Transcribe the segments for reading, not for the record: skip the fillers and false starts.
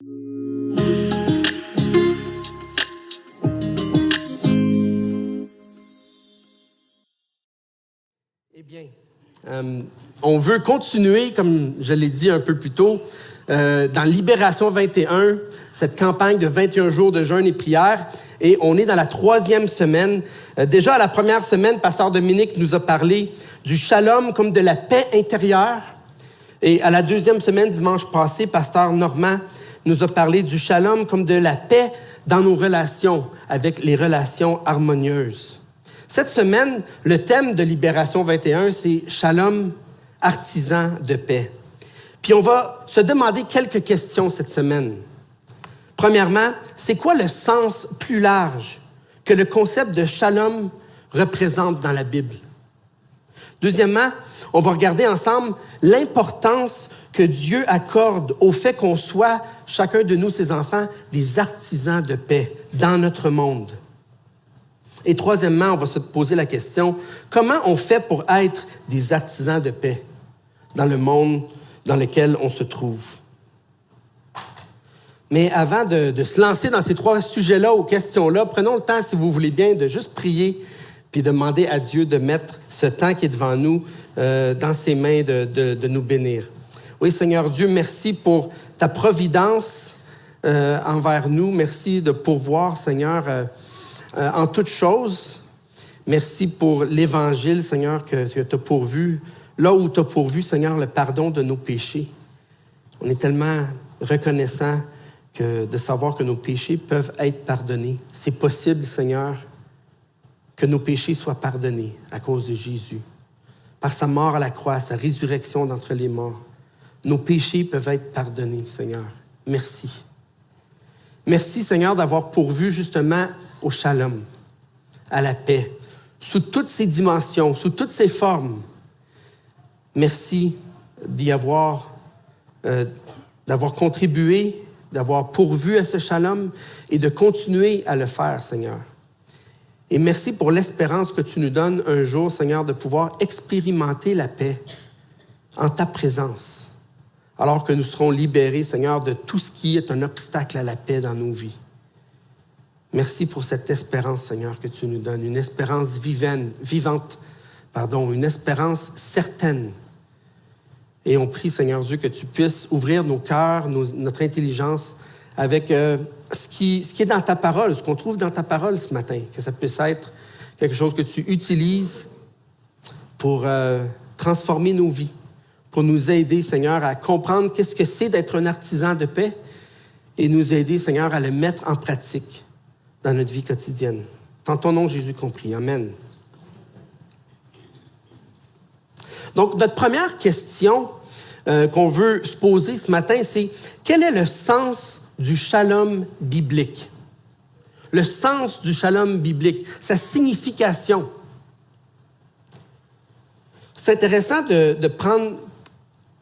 Eh bien, on veut continuer, comme je l'ai dit un peu plus tôt, dans Libération 21, cette campagne de 21 jours de jeûne et prière. Et on est dans la 3e semaine. Déjà, à la première semaine, Pasteur Dominique nous a parlé du shalom comme de la paix intérieure. Et à la 2e semaine, dimanche passé, Pasteur Normand nous a parlé du shalom comme de la paix dans nos relations, avec les relations harmonieuses. Cette semaine, le thème de Libération 21, c'est « Shalom, artisan de paix ». Puis on va se demander quelques questions cette semaine. Premièrement, c'est quoi le sens plus large que le concept de shalom représente dans la Bible? Deuxièmement, on va regarder ensemble l'importance que Dieu accorde au fait qu'on soit, chacun de nous, ses enfants, des artisans de paix dans notre monde. Et troisièmement, on va se poser la question, comment on fait pour être des artisans de paix dans le monde dans lequel on se trouve? Mais avant de se lancer dans ces 3 sujets-là, aux questions-là, prenons le temps, si vous voulez bien, de juste prier puis demander à Dieu de mettre ce temps qui est devant nous dans ses mains, de nous bénir. Oui, Seigneur Dieu, merci pour ta providence envers nous. Merci de pourvoir, Seigneur, en toutes choses. Merci pour l'Évangile, Seigneur, que tu as pourvu. Là où tu as pourvu, Seigneur, le pardon de nos péchés. On est tellement reconnaissants de savoir que nos péchés peuvent être pardonnés. C'est possible, Seigneur, que nos péchés soient pardonnés à cause de Jésus. Par sa mort à la croix, sa résurrection d'entre les morts, nos péchés peuvent être pardonnés, Seigneur. Merci. Merci, Seigneur, d'avoir pourvu justement au shalom, à la paix, sous toutes ses dimensions, sous toutes ses formes. Merci d'avoir contribué, d'avoir pourvu à ce shalom et de continuer à le faire, Seigneur. Et merci pour l'espérance que tu nous donnes un jour, Seigneur, de pouvoir expérimenter la paix en ta présence, alors que nous serons libérés, Seigneur, de tout ce qui est un obstacle à la paix dans nos vies. Merci pour cette espérance, Seigneur, que tu nous donnes, une espérance vivante, une espérance certaine. Et on prie, Seigneur Dieu, que tu puisses ouvrir nos cœurs, notre intelligence avec ce qui est dans ta parole, ce qu'on trouve dans ta parole ce matin, que ça puisse être quelque chose que tu utilises pour transformer nos vies, pour nous aider, Seigneur, à comprendre qu'est-ce que c'est d'être un artisan de paix et nous aider, Seigneur, à le mettre en pratique dans notre vie quotidienne. C'est en ton nom, Jésus, qu'on prie. Amen. Donc, notre première question qu'on veut se poser ce matin, c'est quel est le sens du shalom biblique? Le sens du shalom biblique, sa signification. C'est intéressant de prendre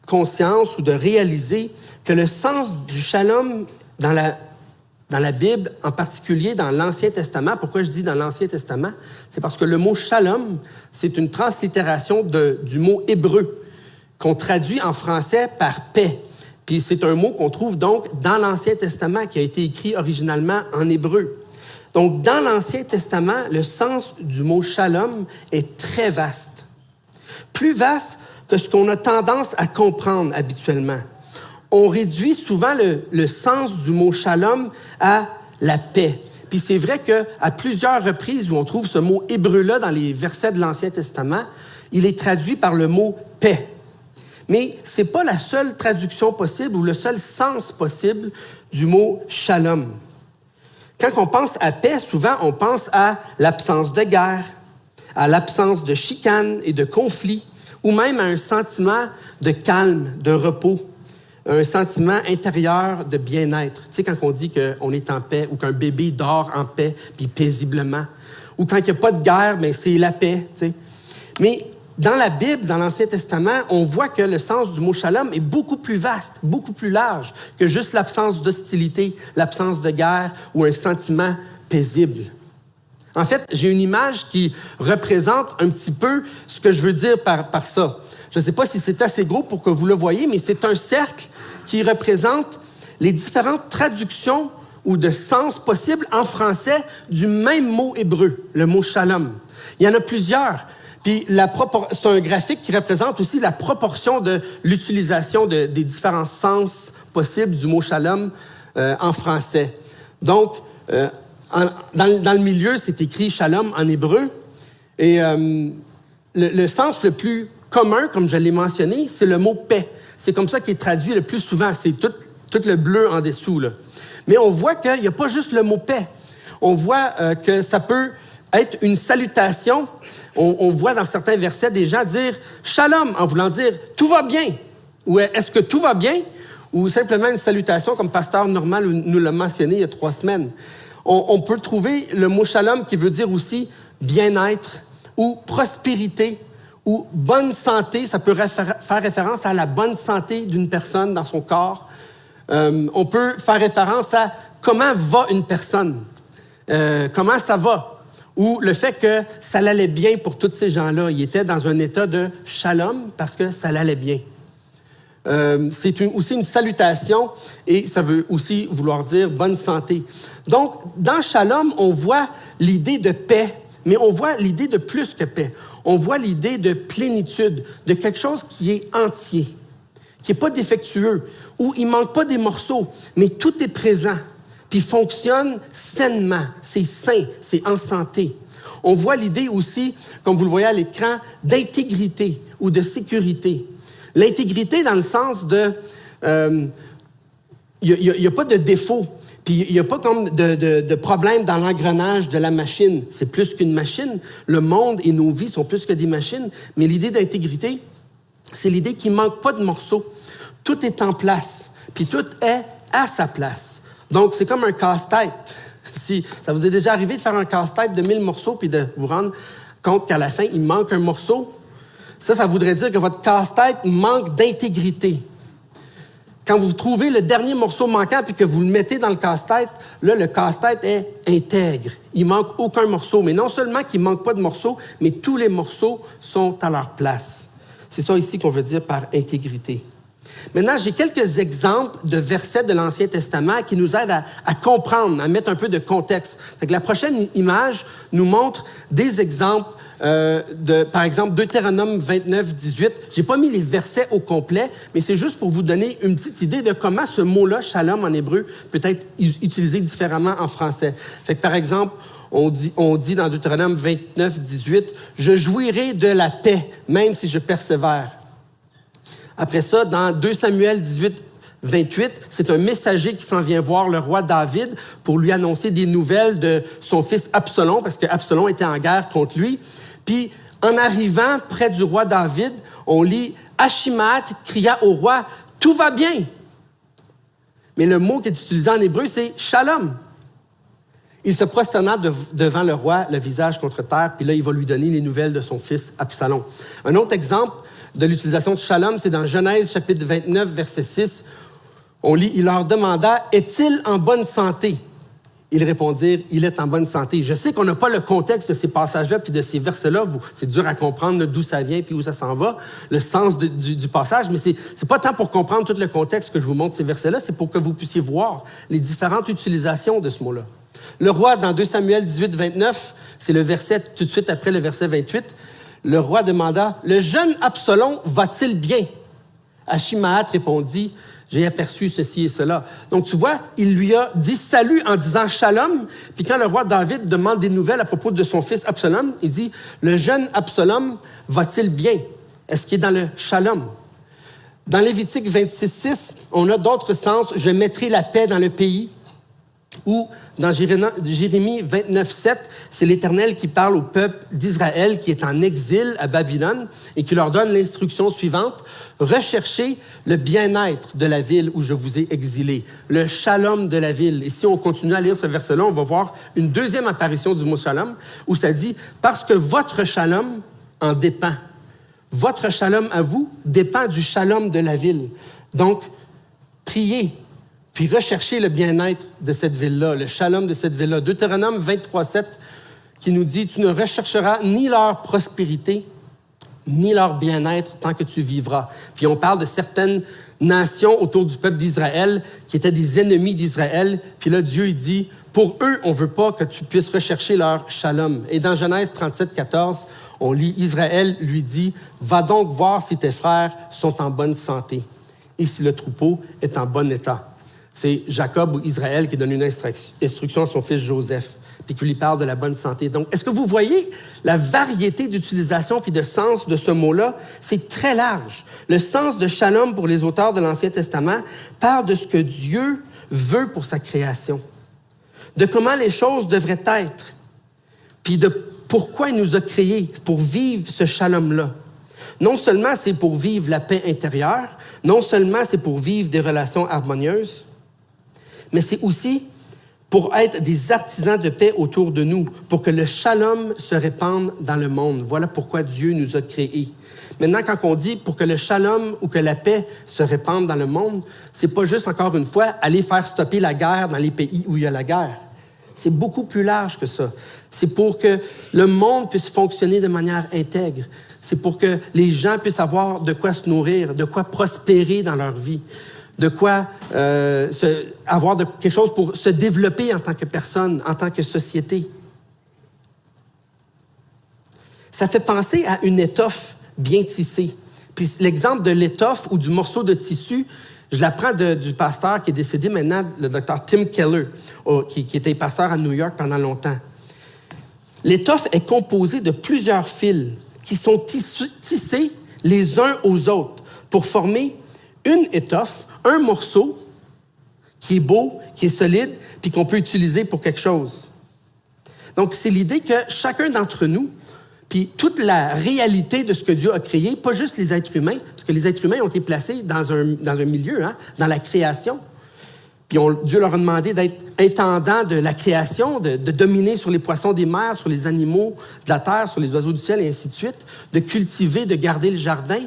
conscience ou de réaliser que le sens du shalom dans la Bible, en particulier dans l'Ancien Testament, pourquoi je dis dans l'Ancien Testament? C'est parce que le mot shalom, c'est une translittération du mot hébreu qu'on traduit en français par paix. Puis c'est un mot qu'on trouve donc dans l'Ancien Testament qui a été écrit originalement en hébreu. Donc dans l'Ancien Testament, le sens du mot shalom est très vaste. Plus vaste que ce qu'on a tendance à comprendre habituellement. On réduit souvent le sens du mot shalom à la paix. Puis c'est vrai qu'à plusieurs reprises où on trouve ce mot hébreu-là dans les versets de l'Ancien Testament, il est traduit par le mot paix. Mais ce n'est pas la seule traduction possible ou le seul sens possible du mot shalom. Quand on pense à paix, souvent on pense à l'absence de guerre, à l'absence de chicane et de conflit, ou même à un sentiment de calme, de repos, un sentiment intérieur de bien-être. Tu sais, quand on dit qu'on est en paix ou qu'un bébé dort en paix puis paisiblement, ou quand il n'y a pas de guerre, bien, c'est la paix. Tu sais. Mais dans la Bible, dans l'Ancien Testament, on voit que le sens du mot shalom est beaucoup plus vaste, beaucoup plus large que juste l'absence d'hostilité, l'absence de guerre ou un sentiment paisible. En fait, j'ai une image qui représente un petit peu ce que je veux dire par ça. Je ne sais pas si c'est assez gros pour que vous le voyez, mais c'est un cercle qui représente les différentes traductions ou de sens possibles en français du même mot hébreu, le mot shalom. Il y en a plusieurs. Puis c'est un graphique qui représente aussi la proportion de l'utilisation des différents sens possibles du mot shalom en français. Donc, dans le milieu, c'est écrit shalom en hébreu. Et le sens le plus commun, comme je l'ai mentionné, c'est le mot paix. C'est comme ça qu'il est traduit le plus souvent. C'est tout le bleu en dessous, là. Mais on voit qu'il n'y a pas juste le mot paix. On voit que ça peut être une salutation. On voit dans certains versets des gens dire « shalom » en voulant dire « tout va bien » ou « est-ce que tout va bien » ou simplement une salutation comme Pasteur Normand nous l'a mentionné il y a 3 semaines. On peut trouver le mot « shalom » qui veut dire aussi « bien-être » ou « prospérité » ou « bonne santé ». Ça peut faire référence à la bonne santé d'une personne dans son corps. On peut faire référence à comment va une personne, comment ça va. Ou le fait que ça allait bien pour tous ces gens-là. Ils étaient dans un état de shalom parce que ça allait bien. C'est aussi une salutation et ça veut aussi vouloir dire bonne santé. Donc, dans shalom, on voit l'idée de paix, mais on voit l'idée de plus que paix. On voit l'idée de plénitude, de quelque chose qui est entier, qui n'est pas défectueux, où il ne manque pas des morceaux, mais tout est présent. Puis fonctionne sainement, c'est sain, c'est en santé. On voit l'idée aussi, comme vous le voyez à l'écran, d'intégrité ou de sécurité. L'intégrité dans le sens de... il n'y a pas de défaut, puis il n'y a pas comme de problème dans l'engrenage de la machine. C'est plus qu'une machine. Le monde et nos vies sont plus que des machines. Mais l'idée d'intégrité, c'est l'idée qu'il ne manque pas de morceaux. Tout est en place, puis tout est à sa place. Donc, c'est comme un casse-tête. Si ça vous est déjà arrivé de faire un casse-tête de 1000 morceaux puis de vous rendre compte qu'à la fin, il manque un morceau, ça voudrait dire que votre casse-tête manque d'intégrité. Quand vous trouvez le dernier morceau manquant puis que vous le mettez dans le casse-tête, là, le casse-tête est intègre. Il ne manque aucun morceau. Mais non seulement qu'il ne manque pas de morceaux, mais tous les morceaux sont à leur place. C'est ça ici qu'on veut dire par intégrité. Maintenant, j'ai quelques exemples de versets de l'Ancien Testament qui nous aident à comprendre, à mettre un peu de contexte. Fait que la prochaine image nous montre des exemples par exemple, Deutéronome 29, 18. Je n'ai pas mis les versets au complet, mais c'est juste pour vous donner une petite idée de comment ce mot-là, shalom en hébreu, peut être utilisé différemment en français. Fait que, par exemple, on dit dans Deutéronome 29, 18, « Je jouirai de la paix, même si je persévère. » Après ça, dans 2 Samuel 18, 28, c'est un messager qui s'en vient voir le roi David pour lui annoncer des nouvelles de son fils Absalom, parce que Absalom était en guerre contre lui. Puis, en arrivant près du roi David, on lit « Achimaat cria au roi, « Tout va bien! » Mais le mot qui est utilisé en hébreu, c'est « Shalom ». Il se prosterna devant le roi, le visage contre terre, puis là, il va lui donner les nouvelles de son fils Absalom. Un autre exemple de l'utilisation de shalom, c'est dans Genèse, chapitre 29, verset 6. On lit « Il leur demanda, est-il en bonne santé? » Ils répondirent, « Il est en bonne santé. » Je sais qu'on n'a pas le contexte de ces passages-là puis de ces versets-là. C'est dur à comprendre d'où ça vient puis où ça s'en va, le sens du passage, mais c'est pas tant pour comprendre tout le contexte que je vous montre ces versets-là, c'est pour que vous puissiez voir les différentes utilisations de ce mot-là. Le roi, dans 2 Samuel 18, 29, c'est le verset tout de suite après le verset 28, le roi demanda, « Le jeune Absalom va-t-il bien? » Achimaat répondit, « J'ai aperçu ceci et cela. » Donc, tu vois, il lui a dit salut en disant shalom. Puis quand le roi David demande des nouvelles à propos de son fils Absalom, il dit, « Le jeune Absalom va-t-il bien? » Est-ce qu'il est dans le shalom? Dans Lévitique 26, 6, on a d'autres sens. « Je mettrai la paix dans le pays. » Ou dans Jérémie 29, 7, c'est l'Éternel qui parle au peuple d'Israël qui est en exil à Babylone et qui leur donne l'instruction suivante. « Recherchez le bien-être de la ville où je vous ai exilé, le shalom de la ville. » Et si on continue à lire ce verset-là, on va voir une deuxième apparition du mot shalom où ça dit « Parce que votre shalom en dépend. » Votre shalom à vous dépend du shalom de la ville. Donc, priez. Puis rechercher le bien-être de cette ville-là, le shalom de cette ville-là. Deutéronome 23, 7, qui nous dit « Tu ne rechercheras ni leur prospérité, ni leur bien-être tant que tu vivras. Puis on parle de certaines nations autour du peuple d'Israël qui étaient des ennemis d'Israël. Puis là, Dieu, il dit, pour eux, on ne veut pas que tu puisses rechercher leur shalom. Et dans Genèse 37, 14, on lit, Israël lui dit, va donc voir si tes frères sont en bonne santé et si le troupeau est en bon état. C'est Jacob ou Israël qui donne une instruction à son fils Joseph, puis qui lui parle de la bonne santé. Donc, est-ce que vous voyez la variété d'utilisation puis de sens de ce mot-là? C'est très large. Le sens de shalom pour les auteurs de l'Ancien Testament parle de ce que Dieu veut pour sa création, de comment les choses devraient être, puis de pourquoi il nous a créés, pour vivre ce shalom-là. Non seulement c'est pour vivre la paix intérieure, non seulement c'est pour vivre des relations harmonieuses, mais c'est aussi pour être des artisans de paix autour de nous, pour que le shalom se répande dans le monde. Voilà pourquoi Dieu nous a créés. Maintenant, quand on dit pour que le shalom ou que la paix se répande dans le monde, c'est pas juste, encore une fois, aller faire stopper la guerre dans les pays où il y a la guerre. C'est beaucoup plus large que ça. C'est pour que le monde puisse fonctionner de manière intègre. C'est pour que les gens puissent avoir de quoi se nourrir, de quoi prospérer dans leur vie, de quoi avoir quelque chose pour se développer en tant que personne, en tant que société. Ça fait penser à une étoffe bien tissée. Puis l'exemple de l'étoffe ou du morceau de tissu, je l'apprends du pasteur qui est décédé maintenant, le docteur Tim Keller, qui était pasteur à New York pendant longtemps. L'étoffe est composée de plusieurs fils qui sont tissés les uns aux autres pour former une étoffe, un morceau qui est beau, qui est solide, puis qu'on peut utiliser pour quelque chose. Donc, c'est l'idée que chacun d'entre nous, puis toute la réalité de ce que Dieu a créé, pas juste les êtres humains, parce que les êtres humains ont été placés dans un milieu, dans la création. Puis Dieu leur a demandé d'être intendants de la création, de dominer sur les poissons des mers, sur les animaux de la terre, sur les oiseaux du ciel, et ainsi de suite, de cultiver, de garder le jardin.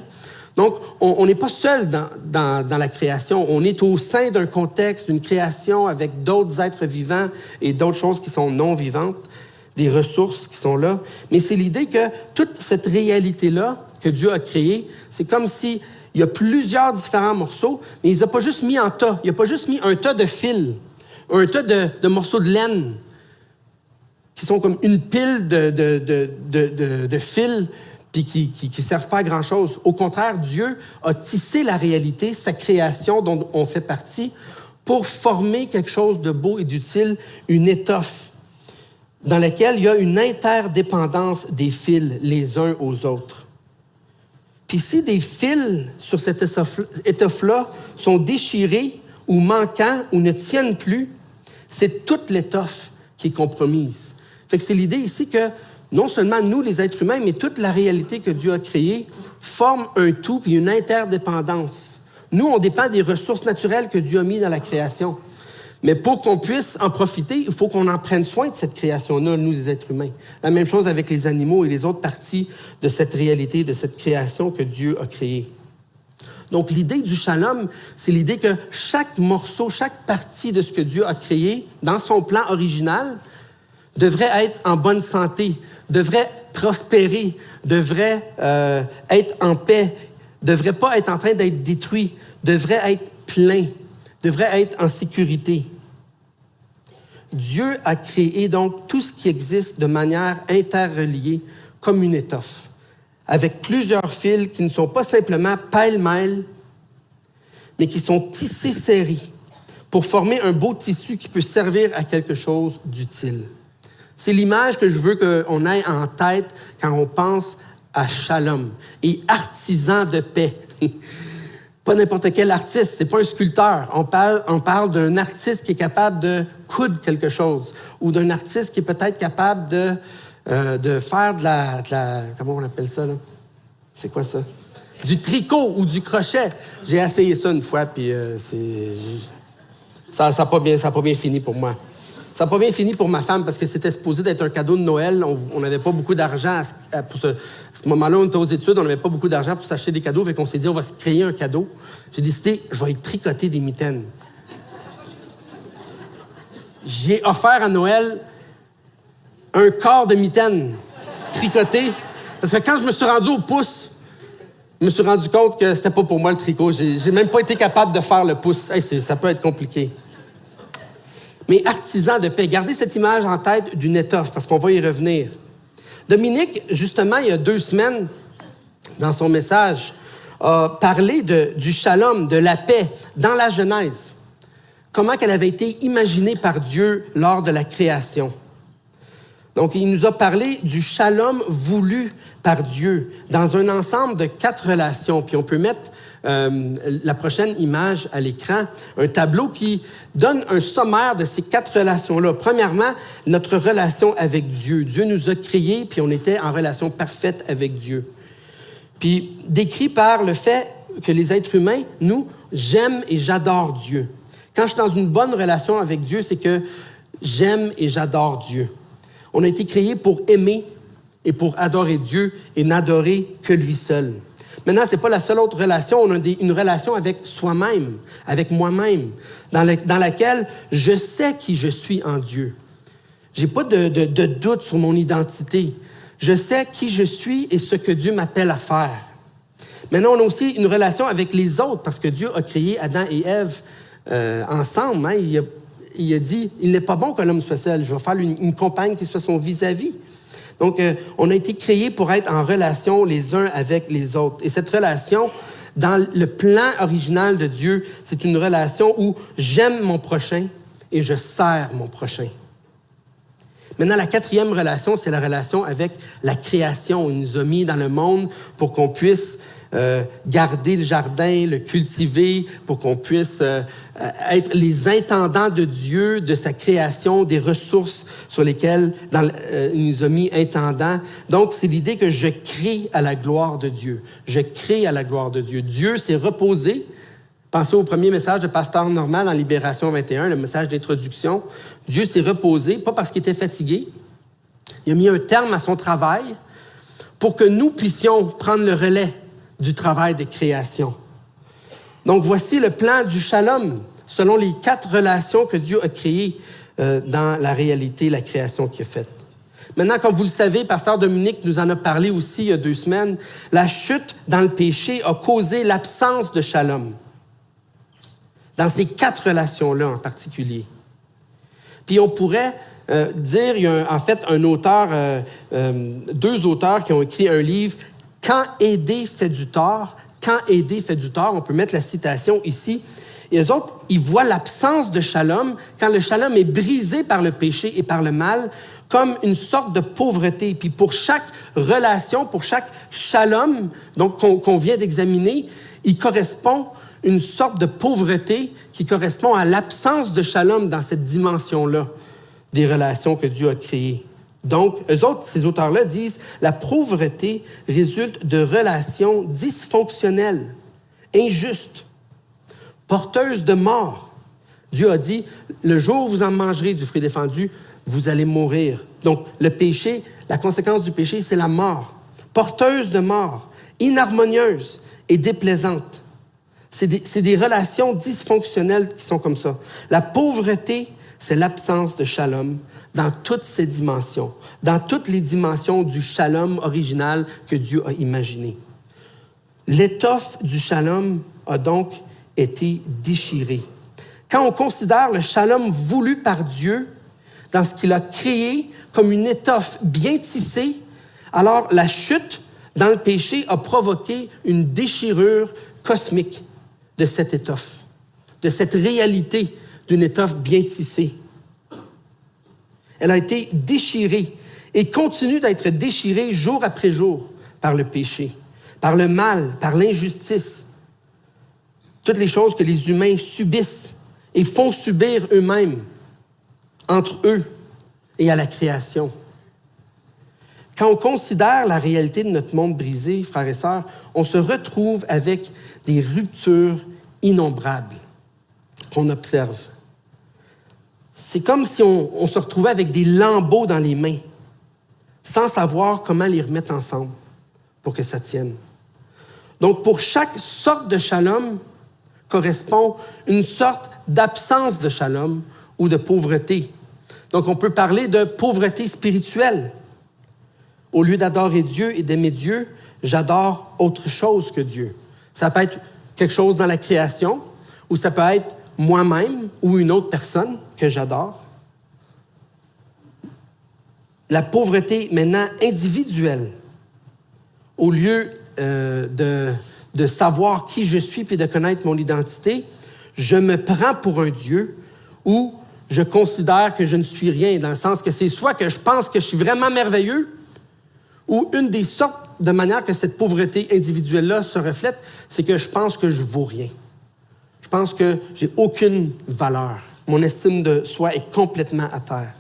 Donc, on n'est pas seul dans la création. On est au sein d'un contexte, d'une création avec d'autres êtres vivants et d'autres choses qui sont non vivantes, des ressources qui sont là. Mais c'est l'idée que toute cette réalité-là que Dieu a créée, c'est comme si il y a plusieurs différents morceaux, mais il les a pas juste mis en tas. Il n'a pas juste mis un tas de fils, un tas de morceaux de laine qui sont comme une pile de fils puis qui servent pas à grand-chose. Au contraire, Dieu a tissé la réalité, sa création dont on fait partie, pour former quelque chose de beau et d'utile, une étoffe dans laquelle il y a une interdépendance des fils les uns aux autres. Puis si des fils sur cette étoffe-là sont déchirés ou manquants ou ne tiennent plus, c'est toute l'étoffe qui est compromise. Fait que c'est l'idée ici que non seulement nous, les êtres humains, mais toute la réalité que Dieu a créée forme un tout puis une interdépendance. Nous, on dépend des ressources naturelles que Dieu a mises dans la création. Mais pour qu'on puisse en profiter, il faut qu'on en prenne soin de cette création-là, nous, les êtres humains. La même chose avec les animaux et les autres parties de cette réalité, de cette création que Dieu a créée. Donc, l'idée du shalom, c'est l'idée que chaque morceau, chaque partie de ce que Dieu a créé dans son plan original devrait être en bonne santé, devrait prospérer, devrait être en paix, devrait pas être en train d'être détruit, devrait être plein, devrait être en sécurité. Dieu a créé donc tout ce qui existe de manière interreliée comme une étoffe, avec plusieurs fils qui ne sont pas simplement pêle-mêle, mais qui sont tissés serrés pour former un beau tissu qui peut servir à quelque chose d'utile. C'est l'image que je veux qu'on ait en tête quand on pense à Shalom et artisan de paix. Pas n'importe quel artiste, c'est pas un sculpteur. On parle d'un artiste qui est capable de coudre quelque chose ou d'un artiste qui est peut-être capable de faire de la... Comment on appelle ça, là? C'est quoi ça? Du tricot ou du crochet. J'ai essayé ça une fois, puis ça n'a pas bien fini pour moi. Ça n'a pas bien fini pour ma femme parce que c'était supposé d'être un cadeau de Noël. On n'avait pas beaucoup d'argent pour ce moment-là. On était aux études, on n'avait pas beaucoup d'argent pour s'acheter des cadeaux. Fait qu'on s'est dit, on va se créer un cadeau. J'ai décidé, je vais y tricoter des mitaines. J'ai offert à Noël un quart de mitaine tricoté. Parce que quand je me suis rendu au pouce, Je me suis rendu compte que c'était pas pour moi le tricot. J'ai même pas été capable de faire le pouce. Hey, ça peut être compliqué. Mais artisan de paix, gardez cette image en tête d'une étoffe, parce qu'on va y revenir. Dominique, justement, il y a 2 semaines, dans son message, a parlé du shalom, de la paix, dans la Genèse. Comment qu'elle avait été imaginée par Dieu lors de la création. Donc, il nous a parlé du shalom voulu par Dieu dans un ensemble de 4 relations. Puis on peut mettre la prochaine image à l'écran, un tableau qui donne un sommaire de ces 4 relations-là. Premièrement, notre relation avec Dieu. Dieu nous a créés, puis on était en relation parfaite avec Dieu. Puis décrit par le fait que les êtres humains, nous, j'aime et j'adore Dieu. Quand je suis dans une bonne relation avec Dieu, c'est que j'aime et j'adore Dieu. On a été créés pour aimer et pour adorer Dieu et n'adorer que lui seul. Maintenant, ce n'est pas la seule autre relation. On a une relation avec soi-même, avec moi-même, dans laquelle je sais qui je suis en Dieu. Je n'ai pas de doute sur mon identité. Je sais qui je suis et ce que Dieu m'appelle à faire. Maintenant, on a aussi une relation avec les autres parce que Dieu a créé Adam et Ève ensemble. Hein? Il a dit, il n'est pas bon que l'homme soit seul. Je vais faire une compagne qui soit son vis-à-vis. Donc, on a été créés pour être en relation les uns avec les autres. Et cette relation, dans le plan original de Dieu, c'est une relation où j'aime mon prochain et je sers mon prochain. Maintenant, la 4e relation, c'est la relation avec la création. Il nous a mis dans le monde pour qu'on puisse garder le jardin, le cultiver, pour qu'on puisse être les intendants de Dieu, de sa création, des ressources sur lesquelles il nous a mis intendants. Donc, c'est l'idée que je crée à la gloire de Dieu. Je crée à la gloire de Dieu. Dieu s'est reposé. Pensez au premier message de Pasteur Normand dans Libération 21, le message d'introduction. Dieu s'est reposé, pas parce qu'il était fatigué. Il a mis un terme à son travail pour que nous puissions prendre le relais du travail de création. Donc, voici le plan du shalom, selon les 4 relations que Dieu a créées dans la réalité, la création qu'il a faite. Maintenant, comme vous le savez, Pasteur Dominique nous en a parlé aussi il y a 2 semaines, la chute dans le péché a causé l'absence de shalom. Dans ces 4 relations-là en particulier. Puis on pourrait dire, il y a en fait un auteur, 2 auteurs qui ont écrit un livre, « Quand aider fait du tort », « Quand aider fait du tort », on peut mettre la citation ici. Et eux autres, ils voient l'absence de shalom, quand le shalom est brisé par le péché et par le mal, comme une sorte de pauvreté. Puis pour chaque relation, pour chaque shalom donc qu'on vient d'examiner, il correspond une sorte de pauvreté qui correspond à l'absence de shalom dans cette dimension-là des relations que Dieu a créées. Donc, eux autres, ces auteurs-là disent « La pauvreté résulte de relations dysfonctionnelles, injustes, porteuses de mort. » Dieu a dit « Le jour où vous en mangerez du fruit défendu, vous allez mourir. » Donc, le péché, la conséquence du péché, c'est la mort. Porteuse de mort, inharmonieuse et déplaisante. C'est des relations dysfonctionnelles qui sont comme ça. La pauvreté, c'est l'absence de shalom dans toutes ses dimensions, dans toutes les dimensions du shalom original que Dieu a imaginé. L'étoffe du shalom a donc été déchirée. Quand on considère le shalom voulu par Dieu, dans ce qu'il a créé comme une étoffe bien tissée, alors la chute dans le péché a provoqué une déchirure cosmique de cette étoffe, de cette réalité d'une étoffe bien tissée. Elle a été déchirée et continue d'être déchirée jour après jour par le péché, par le mal, par l'injustice. Toutes les choses que les humains subissent et font subir eux-mêmes, entre eux et à la création. Quand on considère la réalité de notre monde brisé, frères et sœurs, on se retrouve avec des ruptures innombrables qu'on observe. C'est comme si on se retrouvait avec des lambeaux dans les mains, sans savoir comment les remettre ensemble pour que ça tienne. Donc, pour chaque sorte de shalom correspond une sorte d'absence de shalom ou de pauvreté. Donc, on peut parler de pauvreté spirituelle. Au lieu d'adorer Dieu et d'aimer Dieu, j'adore autre chose que Dieu. Ça peut être quelque chose dans la création, ou ça peut être moi-même ou une autre personne que j'adore. La pauvreté maintenant individuelle, au lieu de savoir qui je suis puis de connaître mon identité, je me prends pour un Dieu ou je considère que je ne suis rien, dans le sens que c'est soit que je pense que je suis vraiment merveilleux ou une des sortes de manière que cette pauvreté individuelle-là se reflète, c'est que je pense que je vaux rien. Je pense que j'ai aucune valeur. Mon estime de soi est complètement à terre.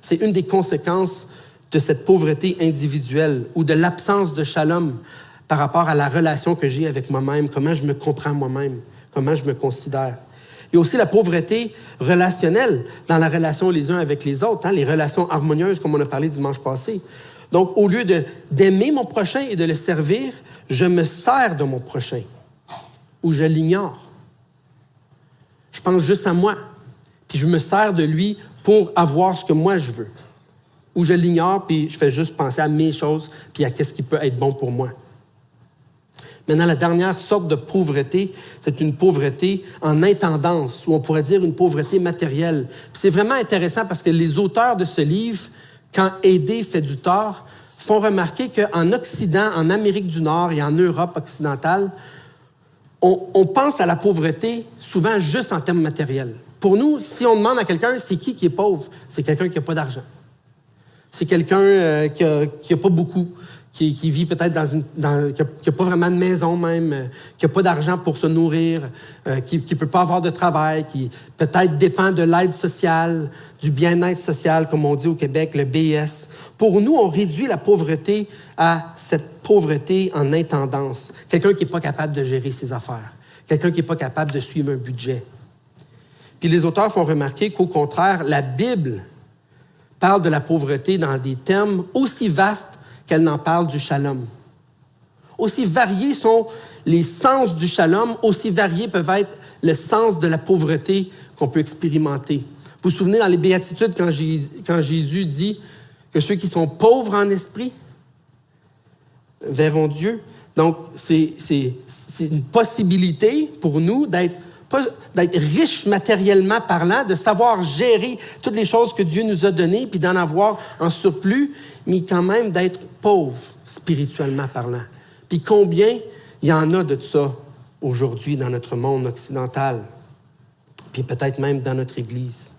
C'est une des conséquences de cette pauvreté individuelle ou de l'absence de shalom par rapport à la relation que j'ai avec moi-même, comment je me comprends moi-même, comment je me considère. Il y a aussi la pauvreté relationnelle dans la relation les uns avec les autres, les relations harmonieuses comme on a parlé dimanche passé. Donc, au lieu d'aimer mon prochain et de le servir, je me sers de mon prochain ou je l'ignore. Je pense juste à moi, puis je me sers de lui pour avoir ce que moi je veux. Ou je l'ignore, puis je fais juste penser à mes choses, puis à qu'est-ce qui peut être bon pour moi. Maintenant, la dernière sorte de pauvreté, c'est une pauvreté en intendance, ou on pourrait dire une pauvreté matérielle. Puis c'est vraiment intéressant parce que les auteurs de ce livre, quand aider fait du tort, font remarquer qu'en Occident, en Amérique du Nord et en Europe occidentale, on pense à la pauvreté souvent juste en termes matériels. Pour nous, si on demande à quelqu'un, c'est qui est pauvre? C'est quelqu'un qui n'a pas d'argent. C'est quelqu'un qui a pas beaucoup, qui vit peut-être qui n'a pas vraiment de maison même, qui n'a pas d'argent pour se nourrir, qui ne peut pas avoir de travail, qui peut-être dépend de l'aide sociale, du bien-être social, comme on dit au Québec, le BS. Pour nous, on réduit la pauvreté à cette pauvreté en intendance. Quelqu'un qui n'est pas capable de gérer ses affaires, quelqu'un qui n'est pas capable de suivre un budget. Puis les auteurs font remarquer qu'au contraire, la Bible parle de la pauvreté dans des termes aussi vastes qu'elle n'en parle du shalom. Aussi variés sont les sens du shalom, aussi variés peuvent être le sens de la pauvreté qu'on peut expérimenter. Vous vous souvenez dans les Béatitudes quand Jésus dit que ceux qui sont pauvres en esprit verront Dieu. Donc, c'est une possibilité pour nous d'être riches matériellement parlant, de savoir gérer toutes les choses que Dieu nous a données, puis d'en avoir en surplus, mais quand même d'être pauvres spirituellement parlant. Puis combien il y en a de ça aujourd'hui dans notre monde occidental, puis peut-être même dans notre Église.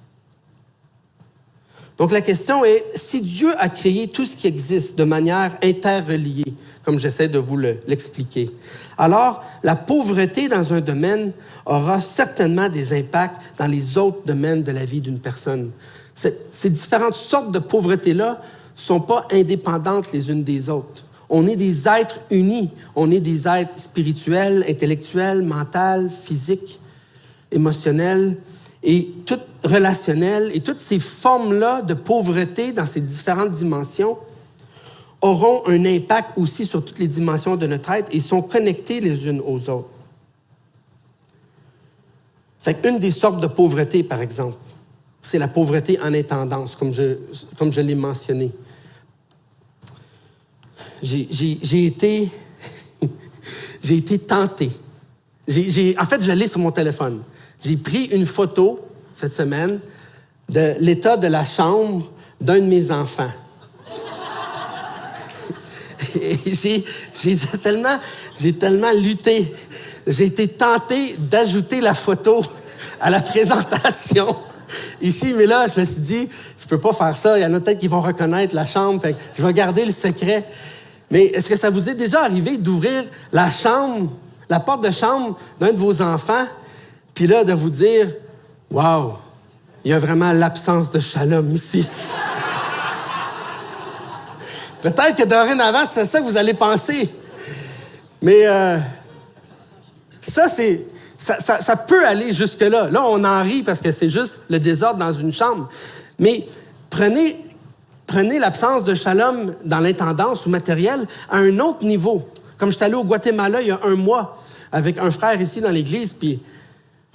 Donc la question est, si Dieu a créé tout ce qui existe de manière interreliée, comme j'essaie de vous l'expliquer, alors la pauvreté dans un domaine aura certainement des impacts dans les autres domaines de la vie d'une personne. Ces différentes sortes de pauvreté-là ne sont pas indépendantes les unes des autres. On est des êtres unis. On est des êtres spirituels, intellectuels, mentaux, physiques, émotionnels et toutes relationnels. Et toutes ces formes-là de pauvreté dans ces différentes dimensions auront un impact aussi sur toutes les dimensions de notre être et sont connectées les unes aux autres. Fait qu'une des sortes de pauvreté, par exemple, c'est la pauvreté en intendance, comme je l'ai mentionné. J'ai été tenté. En fait, je l'ai sur mon téléphone. J'ai pris une photo cette semaine de l'état de la chambre d'un de mes enfants. Et j'ai tellement lutté. J'ai été tenté d'ajouter la photo à la présentation ici, mais là, je me suis dit, je peux pas faire ça. Il y en a peut-être qui vont reconnaître la chambre, fait que je vais garder le secret. Mais est-ce que ça vous est déjà arrivé d'ouvrir la porte de chambre d'un de vos enfants, puis là, de vous dire, « Wow, il y a vraiment l'absence de shalom ici. » Peut-être que dorénavant, c'est ça que vous allez penser. Mais ça peut aller jusque-là. Là, on en rit parce que c'est juste le désordre dans une chambre. Mais prenez l'absence de shalom dans l'intendance ou matériel à un autre niveau. Comme je suis allé au Guatemala il y a 1 mois avec un frère ici dans l'église, puis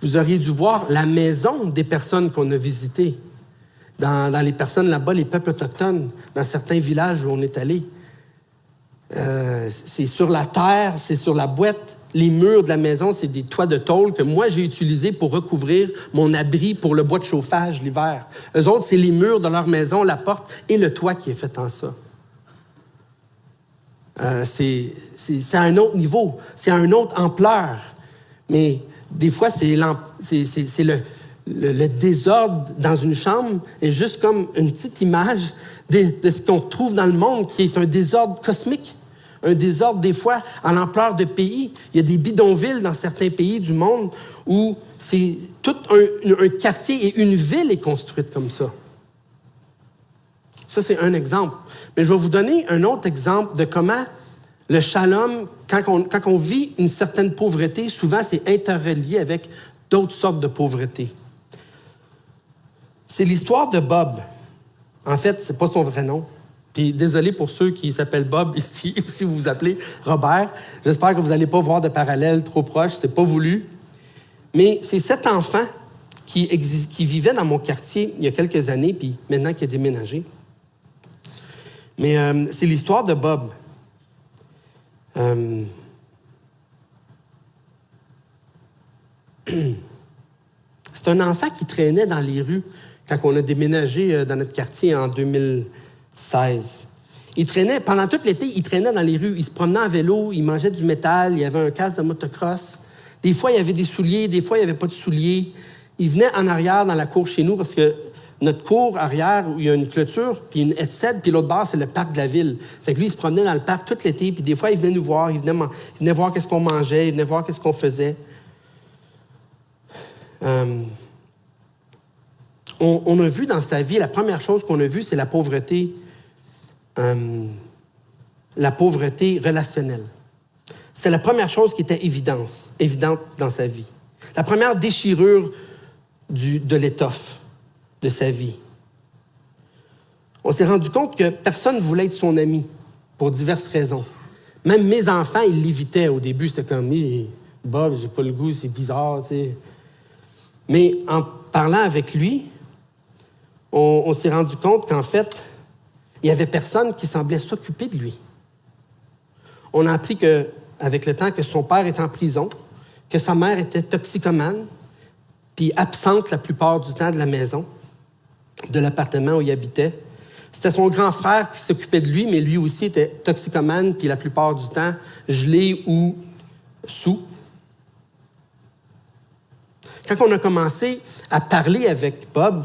vous auriez dû voir la maison des personnes qu'on a visitées. Dans les personnes là-bas, les peuples autochtones, dans certains villages où on est allé. C'est sur la terre, c'est sur la boîte. Les murs de la maison, c'est des toits de tôle que moi, j'ai utilisés pour recouvrir mon abri pour le bois de chauffage l'hiver. Eux autres, c'est les murs de leur maison, la porte et le toit qui est fait en ça. C'est à un autre niveau, c'est à une autre ampleur. Mais des fois, c'est le désordre dans une chambre est juste comme une petite image de ce qu'on trouve dans le monde, qui est un désordre cosmique. Un désordre, des fois, à l'ampleur de pays. Il y a des bidonvilles dans certains pays du monde où c'est tout un quartier et une ville est construite comme ça. Ça, c'est un exemple. Mais je vais vous donner un autre exemple de comment le shalom, quand on vit une certaine pauvreté, souvent, c'est interrelié avec d'autres sortes de pauvreté. C'est l'histoire de Bob. En fait, c'est pas son vrai nom. Puis désolé pour ceux qui s'appellent Bob ici, ou si vous vous appelez Robert. J'espère que vous n'allez pas voir de parallèles trop proches, c'est pas voulu. Mais c'est cet enfant qui vivait dans mon quartier il y a quelques années, puis maintenant qui a déménagé. Mais c'est l'histoire de Bob. C'est un enfant qui traînait dans les rues quand on a déménagé dans notre quartier en 2016. Il traînait, pendant tout l'été, il traînait dans les rues. Il se promenait en vélo, il mangeait du métal, il y avait un casque de motocross. Des fois, il y avait des souliers, des fois, il n'y avait pas de souliers. Il venait en arrière dans la cour chez nous parce que notre cour arrière, où il y a une clôture, puis une haie-de-cèdre, puis l'autre bord, c'est le parc de la ville. Fait que lui, il se promenait dans le parc tout l'été, puis des fois, il venait nous voir, il venait voir qu'est-ce qu'on mangeait, il venait voir qu'est-ce qu'on faisait. On a vu dans sa vie, la première chose qu'on a vue, c'est la pauvreté relationnelle. C'est la première chose qui était évidente dans sa vie. La première déchirure de l'étoffe de sa vie. On s'est rendu compte que personne ne voulait être son ami pour diverses raisons. Même mes enfants, ils l'évitaient au début. C'était comme, hey, Bob, j'ai pas le goût, c'est bizarre, tu sais. Mais en parlant avec lui, on s'est rendu compte qu'en fait, il n'y avait personne qui semblait s'occuper de lui. On a appris avec le temps que son père était en prison, que sa mère était toxicomane, puis absente la plupart du temps de la maison, de l'appartement où il habitait. C'était son grand frère qui s'occupait de lui, mais lui aussi était toxicomane, puis la plupart du temps gelé ou sous. Quand on a commencé à parler avec Bob,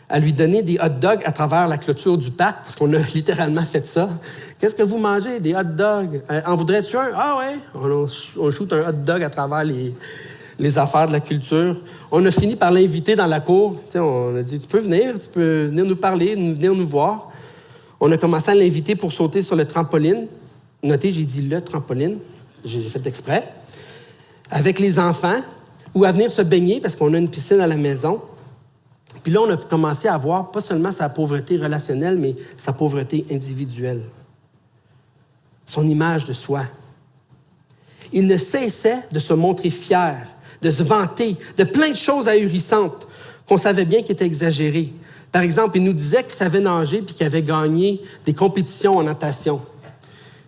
à lui donner des hot dogs à travers la clôture du parc, parce qu'on a littéralement fait ça. Qu'est-ce que vous mangez? Des hot dogs. En voudrais-tu un? Ah ouais. On shoot un hot dog à travers les affaires de la culture. On a fini par l'inviter dans la cour. T'sais, on a dit, tu peux venir nous parler, venir nous voir. On a commencé à l'inviter pour sauter sur le trampoline. Notez, j'ai dit le trampoline. J'ai fait exprès. Avec les enfants, ou à venir se baigner, parce qu'on a une piscine à la maison. Puis là, on a commencé à voir pas seulement sa pauvreté relationnelle, mais sa pauvreté individuelle. Son image de soi. Il ne cessait de se montrer fier, de se vanter, de plein de choses ahurissantes qu'on savait bien qui étaient exagérées. Par exemple, il nous disait qu'il savait nager puis qu'il avait gagné des compétitions en natation.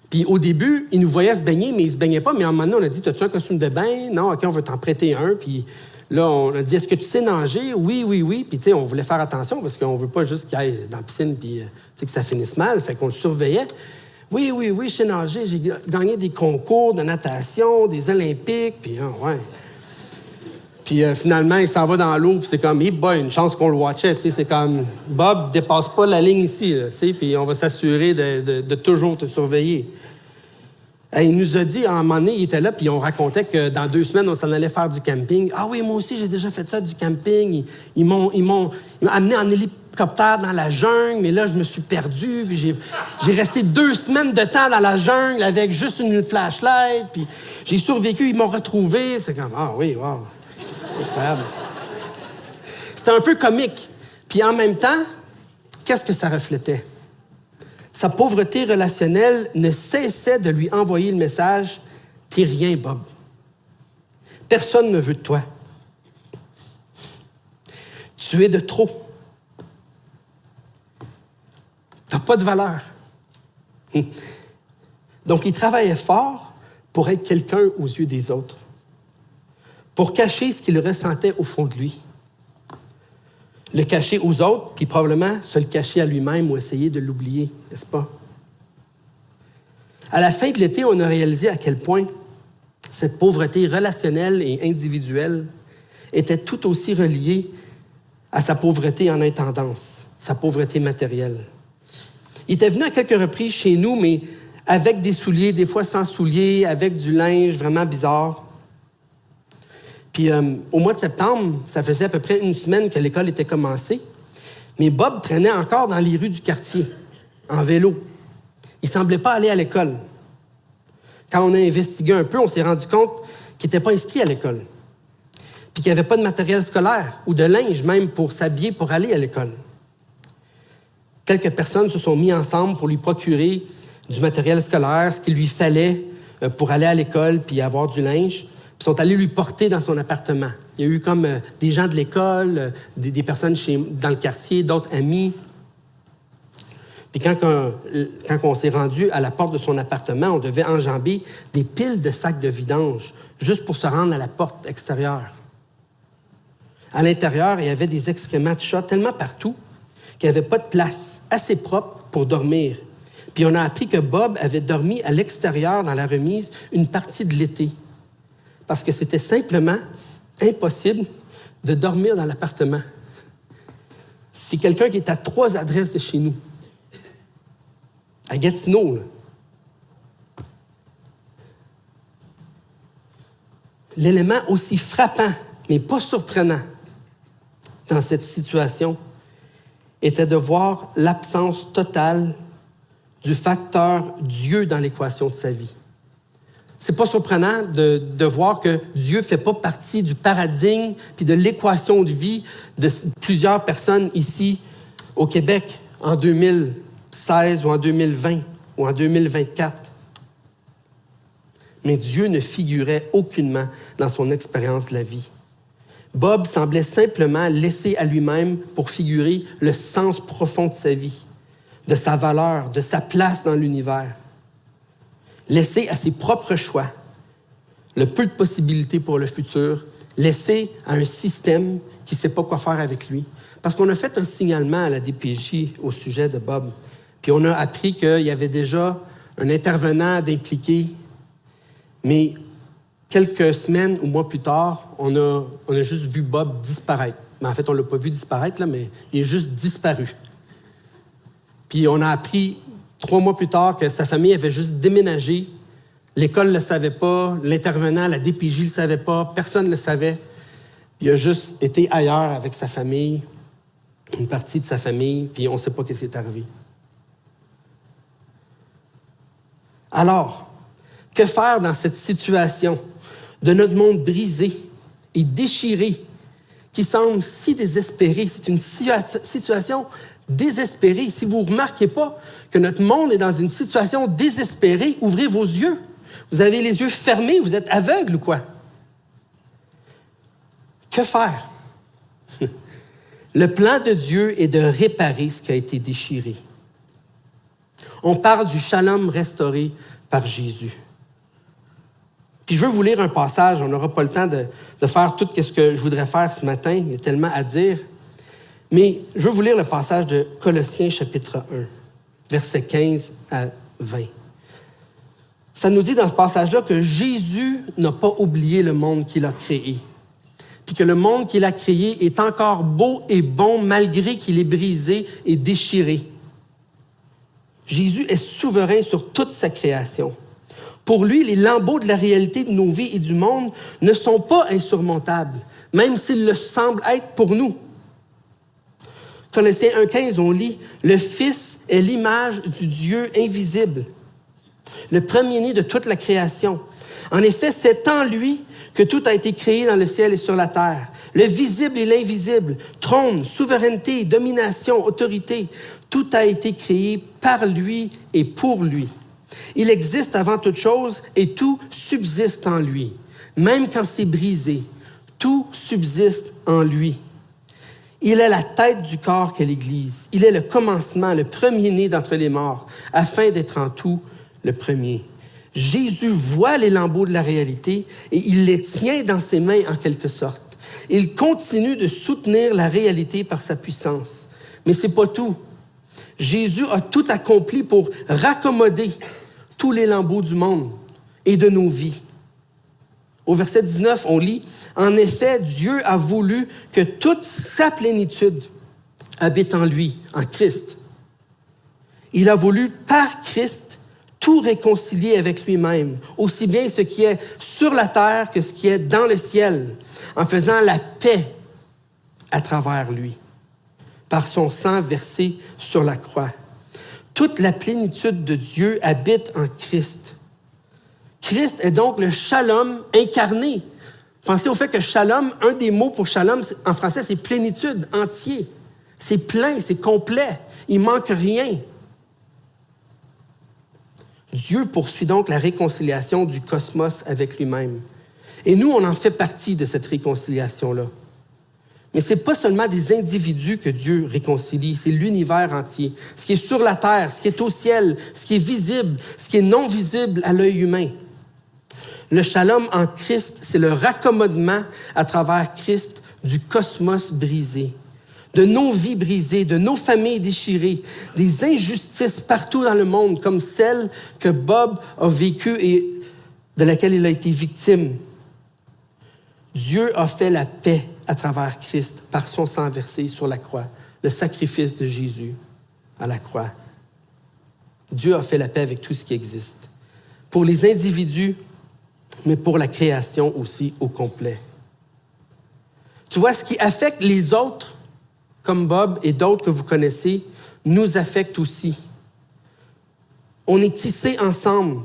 Puis au début, il nous voyait se baigner, mais il ne se baignait pas. Mais à un moment donné, on a dit, as-tu un costume de bain? Non, OK, on veut t'en prêter un. Puis là, on a dit, est-ce que tu sais nager? Oui. Puis tu sais, on voulait faire attention parce qu'on ne veut pas juste qu'il aille dans la piscine puis que ça finisse mal. Fait qu'on le surveillait. Oui, je sais nager. J'ai gagné des concours de natation, des Olympiques. Puis ouais. Puis finalement, il s'en va dans l'eau, puis c'est comme, hey boy, une chance qu'on le watchait, tu sais, c'est comme, Bob, dépasse pas la ligne ici, tu sais, puis on va s'assurer de toujours te surveiller. Et il nous a dit, à un moment donné, il était là, puis on racontait que dans 2 semaines, on s'en allait faire du camping. Ah oui, moi aussi, j'ai déjà fait ça, du camping. Ils m'ont amené en hélicoptère dans la jungle, mais là, je me suis perdu, puis j'ai resté 2 semaines de temps dans la jungle avec juste une flashlight, puis j'ai survécu, ils m'ont retrouvé. C'est comme, ah oui, wow. Incroyable. C'était un peu comique. Puis en même temps, qu'est-ce que ça reflétait? Sa pauvreté relationnelle ne cessait de lui envoyer le message « T'es rien, Bob. Personne ne veut de toi. Tu es de trop. T'as pas de valeur. » Donc, il travaillait fort pour être quelqu'un aux yeux des autres, pour cacher ce qu'il ressentait au fond de lui. Le cacher aux autres, puis probablement se le cacher à lui-même ou essayer de l'oublier, n'est-ce pas? À la fin de l'été, on a réalisé à quel point cette pauvreté relationnelle et individuelle était tout aussi reliée à sa pauvreté en intendance, sa pauvreté matérielle. Il était venu à quelques reprises chez nous, mais avec des souliers, des fois sans souliers, avec du linge vraiment bizarre. Puis au mois de septembre, ça faisait à peu près une semaine que l'école était commencée, mais Bob traînait encore dans les rues du quartier, en vélo. Il ne semblait pas aller à l'école. Quand on a investigué un peu, on s'est rendu compte qu'il n'était pas inscrit à l'école, puis qu'il n'y avait pas de matériel scolaire ou de linge même pour s'habiller pour aller à l'école. Quelques personnes se sont mis ensemble pour lui procurer du matériel scolaire, ce qu'il lui fallait pour aller à l'école puis avoir du linge. Puis sont allés lui porter dans son appartement. Il y a eu comme des gens de l'école, des personnes dans le quartier, d'autres amis. Puis quand on s'est rendu à la porte de son appartement, on devait enjamber des piles de sacs de vidange juste pour se rendre à la porte extérieure. À l'intérieur, il y avait des excréments de chat tellement partout qu'il n'y avait pas de place assez propre pour dormir. Puis on a appris que Bob avait dormi à l'extérieur dans la remise une partie de l'été. Parce que c'était simplement impossible de dormir dans l'appartement. C'est quelqu'un qui est à 3 adresses de chez nous. À Gatineau, là. L'élément aussi frappant, mais pas surprenant, dans cette situation, était de voir l'absence totale du facteur Dieu dans l'équation de sa vie. C'est pas surprenant de voir que Dieu ne fait pas partie du paradigme puis de l'équation de vie de plusieurs personnes ici au Québec en 2016 ou en 2020 ou en 2024. Mais Dieu ne figurait aucunement dans son expérience de la vie. Bob semblait simplement laisser à lui-même pour figurer le sens profond de sa vie, de sa valeur, de sa place dans l'univers. Laissé à ses propres choix, le peu de possibilités pour le futur, laissé à un système qui ne sait pas quoi faire avec lui. Parce qu'on a fait un signalement à la DPJ au sujet de Bob. Puis on a appris qu'il y avait déjà un intervenant d'impliqué. Mais quelques semaines ou mois plus tard, on a juste vu Bob disparaître. Mais en fait, on ne l'a pas vu disparaître, là, mais il est juste disparu. Puis on a appris 3 mois plus tard que sa famille avait juste déménagé. L'école ne le savait pas, l'intervenant, la DPJ ne le savait pas, personne ne le savait. Il a juste été ailleurs avec sa famille, une partie de sa famille, puis on ne sait pas ce qui est arrivé. Alors, que faire dans cette situation de notre monde brisé et déchiré qui semble si désespéré? C'est une situation désespérée. Si vous ne remarquez pas que notre monde est dans une situation désespérée, ouvrez vos yeux. Vous avez les yeux fermés, vous êtes aveugle ou quoi? Que faire? Le plan de Dieu est de réparer ce qui a été déchiré. On parle du shalom restauré par Jésus. Puis je veux vous lire un passage, on n'aura pas le temps de faire tout ce que je voudrais faire ce matin, il y a tellement à dire. Mais je veux vous lire le passage de Colossiens chapitre 1, versets 15 à 20. Ça nous dit dans ce passage-là que Jésus n'a pas oublié le monde qu'il a créé. Puis que le monde qu'il a créé est encore beau et bon malgré qu'il est brisé et déchiré. Jésus est souverain sur toute sa création. Pour lui, les lambeaux de la réalité de nos vies et du monde ne sont pas insurmontables, même s'ils le semblent être pour nous. Colossiens 1,15, on lit « Le Fils est l'image du Dieu invisible, le premier-né de toute la création. En effet, c'est en lui que tout a été créé dans le ciel et sur la terre, le visible et l'invisible, trône, souveraineté, domination, autorité. Tout a été créé par lui et pour lui. Il existe avant toute chose et tout subsiste en lui. Même quand c'est brisé, tout subsiste en lui. Il est la tête du corps qu'est l'Église. Il est le commencement, le premier-né d'entre les morts, afin d'être en tout le premier. Jésus voit les lambeaux de la réalité et il les tient dans ses mains en quelque sorte. Il continue de soutenir la réalité par sa puissance. Mais ce n'est pas tout. Jésus a tout accompli pour raccommoder tous les lambeaux du monde et de nos vies. Au verset 19, on lit « En effet, Dieu a voulu que toute sa plénitude habite en lui, en Christ. Il a voulu, par Christ, tout réconcilier avec lui-même, aussi bien ce qui est sur la terre que ce qui est dans le ciel, en faisant la paix à travers lui, par son sang versé sur la croix. Toute la plénitude de Dieu habite en Christ. Christ est donc le shalom incarné. Pensez au fait que shalom, un des mots pour shalom, en français, c'est plénitude, entier. C'est plein, c'est complet. Il manque rien. Dieu poursuit donc la réconciliation du cosmos avec lui-même. Et nous, on en fait partie de cette réconciliation-là. Mais ce n'est pas seulement des individus que Dieu réconcilie, c'est l'univers entier. Ce qui est sur la terre, ce qui est au ciel, ce qui est visible, ce qui est non visible à l'œil humain. Le shalom en Christ, c'est le raccommodement à travers Christ du cosmos brisé, de nos vies brisées, de nos familles déchirées, des injustices partout dans le monde, comme celle que Bob a vécue et de laquelle il a été victime. Dieu a fait la paix à travers Christ par son sang versé sur la croix, le sacrifice de Jésus à la croix. Dieu a fait la paix avec tout ce qui existe. Pour les individus, mais pour la création aussi au complet. Tu vois, ce qui affecte les autres, comme Bob et d'autres que vous connaissez, nous affecte aussi. On est tissés ensemble,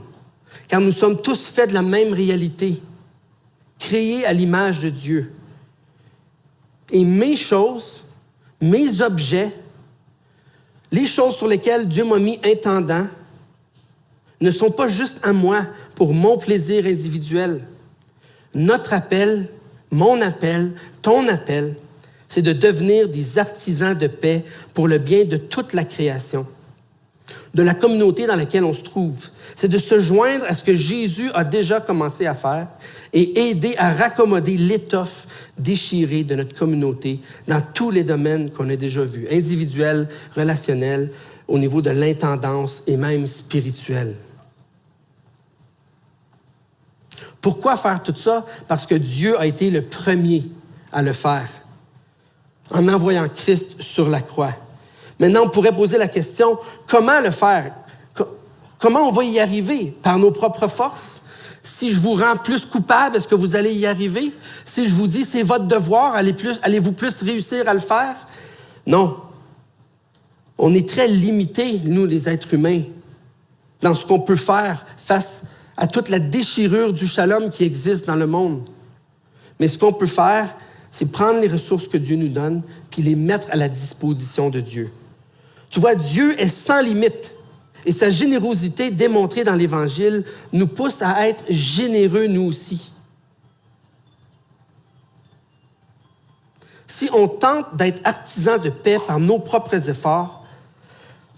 car nous sommes tous faits de la même réalité, créés à l'image de Dieu. Et mes choses, mes objets, les choses sur lesquelles Dieu m'a mis intendant, ne sont pas juste à moi pour mon plaisir individuel. Notre appel, mon appel, ton appel, c'est de devenir des artisans de paix pour le bien de toute la création, de la communauté dans laquelle on se trouve. C'est de se joindre à ce que Jésus a déjà commencé à faire et aider à raccommoder l'étoffe déchirée de notre communauté dans tous les domaines qu'on a déjà vus, individuels, relationnels, au niveau de l'intendance et même spirituel. Pourquoi faire tout ça? Parce que Dieu a été le premier à le faire, en envoyant Christ sur la croix. Maintenant, on pourrait poser la question, comment le faire? Comment on va y arriver? Par nos propres forces? Si je vous rends plus coupable, est-ce que vous allez y arriver? Si je vous dis, c'est votre devoir, allez-vous plus réussir à le faire? Non. On est très limités, nous, les êtres humains, dans ce qu'on peut faire face à toute la déchirure du shalom qui existe dans le monde. Mais ce qu'on peut faire, c'est prendre les ressources que Dieu nous donne puis les mettre à la disposition de Dieu. Tu vois, Dieu est sans limite et sa générosité démontrée dans l'Évangile nous pousse à être généreux nous aussi. Si on tente d'être artisans de paix par nos propres efforts,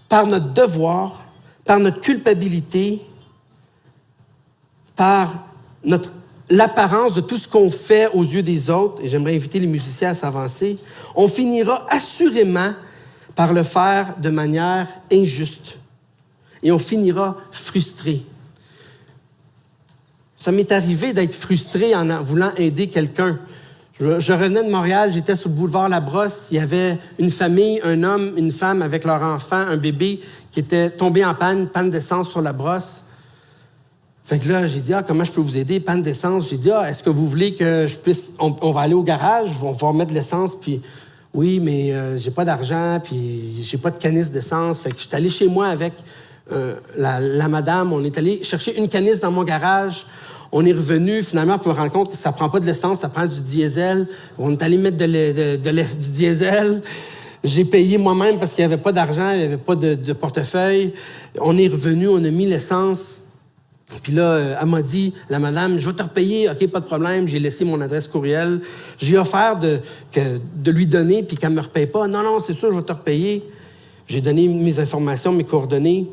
par notre devoir, par notre culpabilité, par l'apparence de tout ce qu'on fait aux yeux des autres, et j'aimerais inviter les musiciens à s'avancer, on finira assurément par le faire de manière injuste. Et on finira frustré. Ça m'est arrivé d'être frustré en voulant aider quelqu'un. Je revenais de Montréal, j'étais sur le boulevard Labrosse, il y avait une famille, un homme, une femme avec leur enfant, un bébé qui était tombé en panne d'essence sur la brosse. Fait que là, j'ai dit, comment je peux vous aider? Panne d'essence. J'ai dit, est-ce que vous voulez que je puisse... On va aller au garage, on va remettre de l'essence, puis oui, mais j'ai pas d'argent, puis j'ai pas de canisse d'essence. Fait que je suis allé chez moi avec la madame. On est allé chercher une canisse dans mon garage. On est revenu, finalement, pour me rendre compte que ça prend pas de l'essence, ça prend du diesel. On est allé mettre du diesel. J'ai payé moi-même parce qu'il n'y avait pas d'argent, il n'y avait pas de portefeuille. On est revenu, on a mis l'essence. Puis là, elle m'a dit, la madame, je vais te repayer, OK, pas de problème. J'ai laissé mon adresse courriel. J'ai offert de lui donner, puis qu'elle ne me repaye pas. Non, c'est sûr, je vais te repayer. J'ai donné mes informations, mes coordonnées.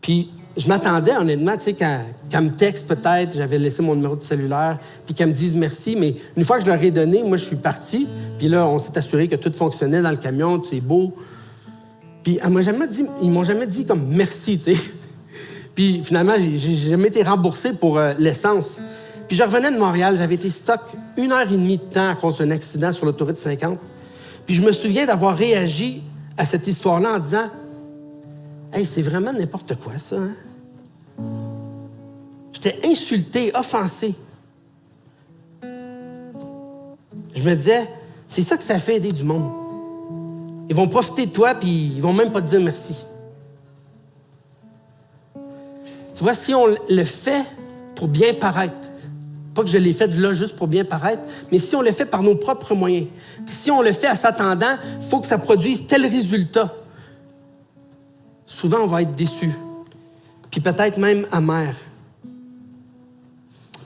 Puis je m'attendais, honnêtement, tu sais, quand me texte peut-être, j'avais laissé mon numéro de cellulaire, puis qu'elle me dise merci, mais une fois que je leur ai donné, moi, je suis parti, puis là, on s'est assuré que tout fonctionnait dans le camion, tout c'est beau. Puis ils m'ont jamais dit comme merci, tu sais. Puis finalement, j'ai jamais été remboursé pour l'essence. Puis je revenais de Montréal, j'avais été stock 1h30 de temps à cause d'un accident sur l'autoroute 50. Puis je me souviens d'avoir réagi à cette histoire-là en disant « Hey, c'est vraiment n'importe quoi, ça, hein? » J'étais insulté, offensé. Je me disais, c'est ça que ça fait aider du monde. Ils vont profiter de toi, puis ils vont même pas te dire merci. Tu vois, si on le fait pour bien paraître, pas que je l'ai fait là juste pour bien paraître, mais si on le fait par nos propres moyens, puis si on le fait en s'attendant, il faut que ça produise tel résultat. Souvent, on va être déçu, puis peut-être même amer.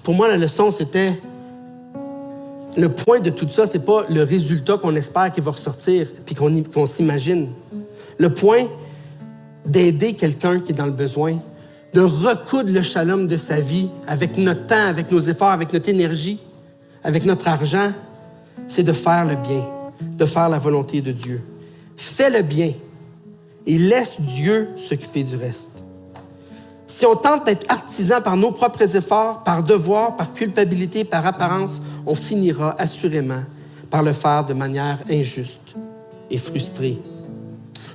Pour moi, la leçon, c'était le point de tout ça, c'est pas le résultat qu'on espère qu'il va ressortir puis qu'on s'imagine. Le point d'aider quelqu'un qui est dans le besoin, de recoudre le shalom de sa vie avec notre temps, avec nos efforts, avec notre énergie, avec notre argent, c'est de faire le bien, de faire la volonté de Dieu. Fais le bien et laisse Dieu s'occuper du reste. Si on tente d'être artisan par nos propres efforts, par devoir, par culpabilité, par apparence, on finira assurément par le faire de manière injuste et frustrée.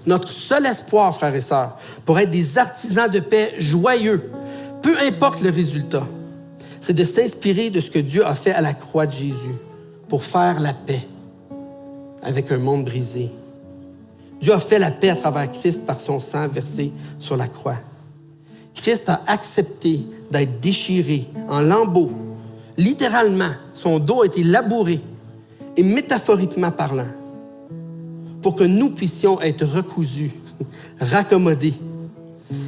Notre seul espoir, frères et sœurs, pour être des artisans de paix joyeux, peu importe le résultat, c'est de s'inspirer de ce que Dieu a fait à la croix de Jésus pour faire la paix avec un monde brisé. Dieu a fait la paix à travers Christ par son sang versé sur la croix. Christ a accepté d'être déchiré en lambeaux. Littéralement, son dos a été labouré, et métaphoriquement parlant, pour que nous puissions être recousus, raccommodés.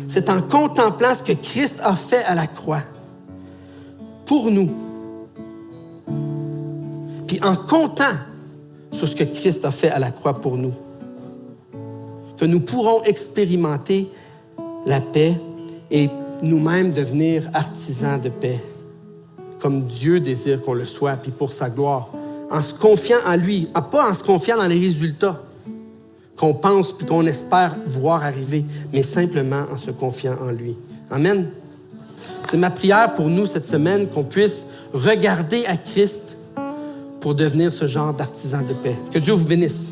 C'est en contemplant ce que Christ a fait à la croix pour nous, puis en comptant sur ce que Christ a fait à la croix pour nous, que nous pourrons expérimenter la paix et nous-mêmes devenir artisans de paix, comme Dieu désire qu'on le soit, puis pour sa gloire, en se confiant en lui, pas en se confiant dans les résultats qu'on pense puis qu'on espère voir arriver, mais simplement en se confiant en lui. Amen. C'est ma prière pour nous cette semaine, qu'on puisse regarder à Christ pour devenir ce genre d'artisan de paix. Que Dieu vous bénisse.